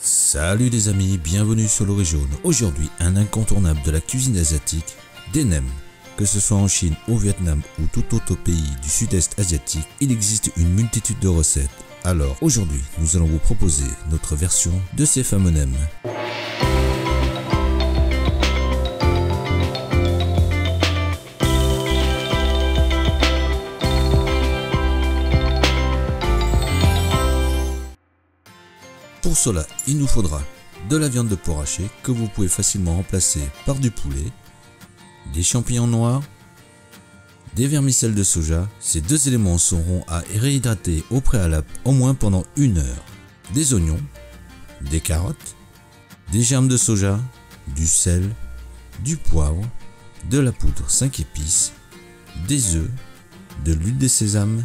Salut les amis, bienvenue sur l'Orée Jaune. Aujourd'hui, un incontournable de la cuisine asiatique, des nems. Que ce soit en Chine, au Vietnam ou tout autre pays du sud-est asiatique, il existe une multitude de recettes. Alors aujourd'hui, nous allons vous proposer notre version de ces fameux nems. Pour cela, il nous faudra de la viande de porc haché que vous pouvez facilement remplacer par du poulet, des champignons noirs, des vermicelles de soja. Ces deux éléments seront à réhydrater au préalable au moins pendant 1 heure. Des oignons, des carottes, des germes de soja, du sel, du poivre, de la poudre 5 épices, des œufs, de l'huile de sésame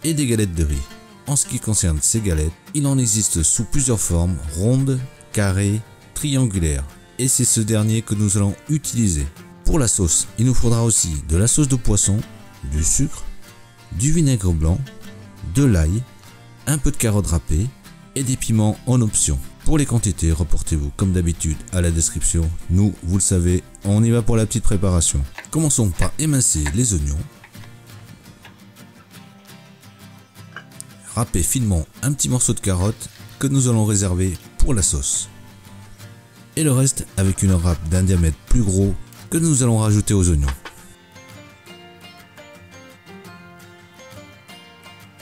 et des galettes de riz. En ce qui concerne ces galettes, il en existe sous plusieurs formes, rondes, carrées, triangulaires, et c'est ce dernier que nous allons utiliser. Pour la sauce, il nous faudra aussi de la sauce de poisson, du sucre, du vinaigre blanc, de l'ail, un peu de carottes râpées et des piments en option. Pour les quantités, reportez-vous comme d'habitude à la description. Nous, vous le savez, on y va pour la petite préparation. Commençons par émincer les oignons. Râpez finement un petit morceau de carotte que nous allons réserver pour la sauce. Et le reste avec une râpe d'un diamètre plus gros que nous allons rajouter aux oignons.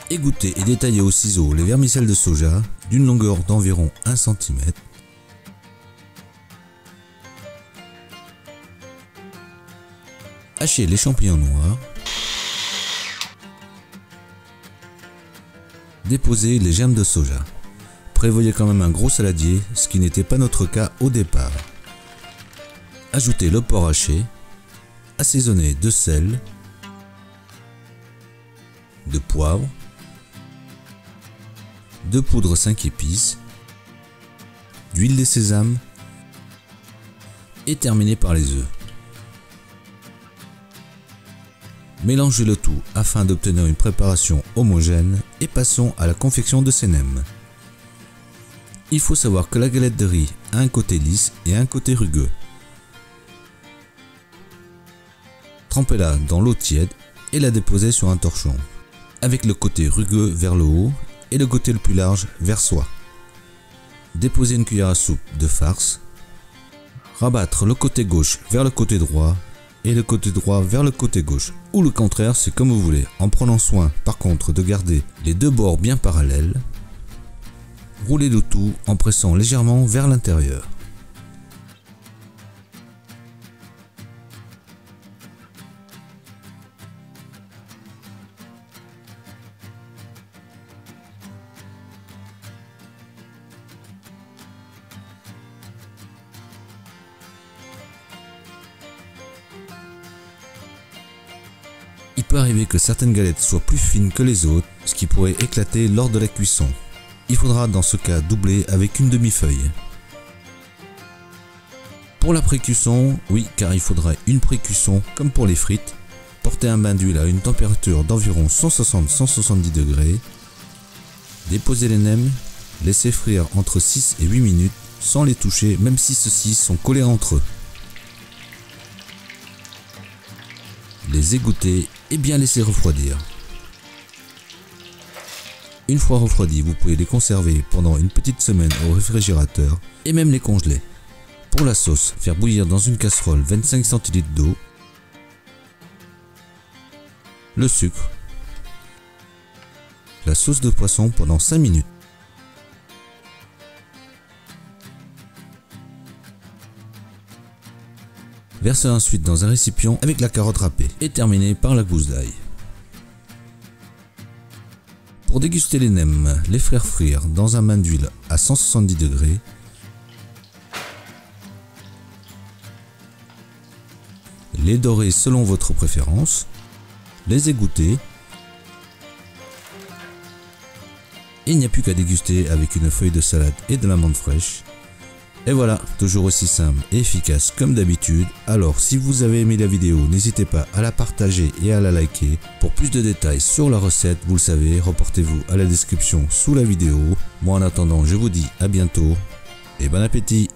Égouttez et détaillez au ciseau les vermicelles de soja d'une longueur d'environ 1 cm. Hachez les champignons noirs. Déposez les germes de soja. Prévoyez quand même un gros saladier, ce qui n'était pas notre cas au départ. Ajoutez le porc haché, assaisonnez de sel, de poivre, de poudre 5 épices, d'huile de sésame et terminez par les œufs. Mélangez le tout afin d'obtenir une préparation homogène et passons à la confection de ces nems. Il faut savoir que la galette de riz a un côté lisse et un côté rugueux. Trempez-la dans l'eau tiède et la déposez sur un torchon, avec le côté rugueux vers le haut et le côté le plus large vers soi. Déposez une cuillère à soupe de farce, rabattre le côté gauche vers le côté droit et le côté droit vers le côté gauche, ou le contraire, c'est comme vous voulez, en prenant soin par contre de garder les deux bords bien parallèles. Roulez le tout en pressant légèrement vers l'intérieur. Il peut arriver que certaines galettes soient plus fines que les autres, ce qui pourrait éclater lors de la cuisson. Il faudra dans ce cas doubler avec une demi-feuille. Pour la pré-cuisson, oui, car il faudra une pré-cuisson comme pour les frites. Portez un bain d'huile à une température d'environ 160-170 degrés. Déposez les nems, laissez frire entre 6 et 8 minutes sans les toucher, même si ceux-ci sont collés entre eux. Les égoutter et bien laisser refroidir. Une fois refroidis, vous pouvez les conserver pendant une petite semaine au réfrigérateur et même les congeler. Pour la sauce, faire bouillir dans une casserole 25 cl d'eau, le sucre, la sauce de poisson pendant 5 minutes. Versez ensuite dans un récipient avec la carotte râpée et terminez par la gousse d'ail. Pour déguster les nems, les faire frire dans un bain d'huile à 170 degrés. Les dorer selon votre préférence. Les égoutter. Et il n'y a plus qu'à déguster avec une feuille de salade et de l'amande fraîche. Et voilà, toujours aussi simple et efficace comme d'habitude. Alors si vous avez aimé la vidéo, n'hésitez pas à la partager et à la liker. Pour plus de détails sur la recette, vous le savez, reportez-vous à la description sous la vidéo. Moi en attendant, je vous dis à bientôt. et bon appétit!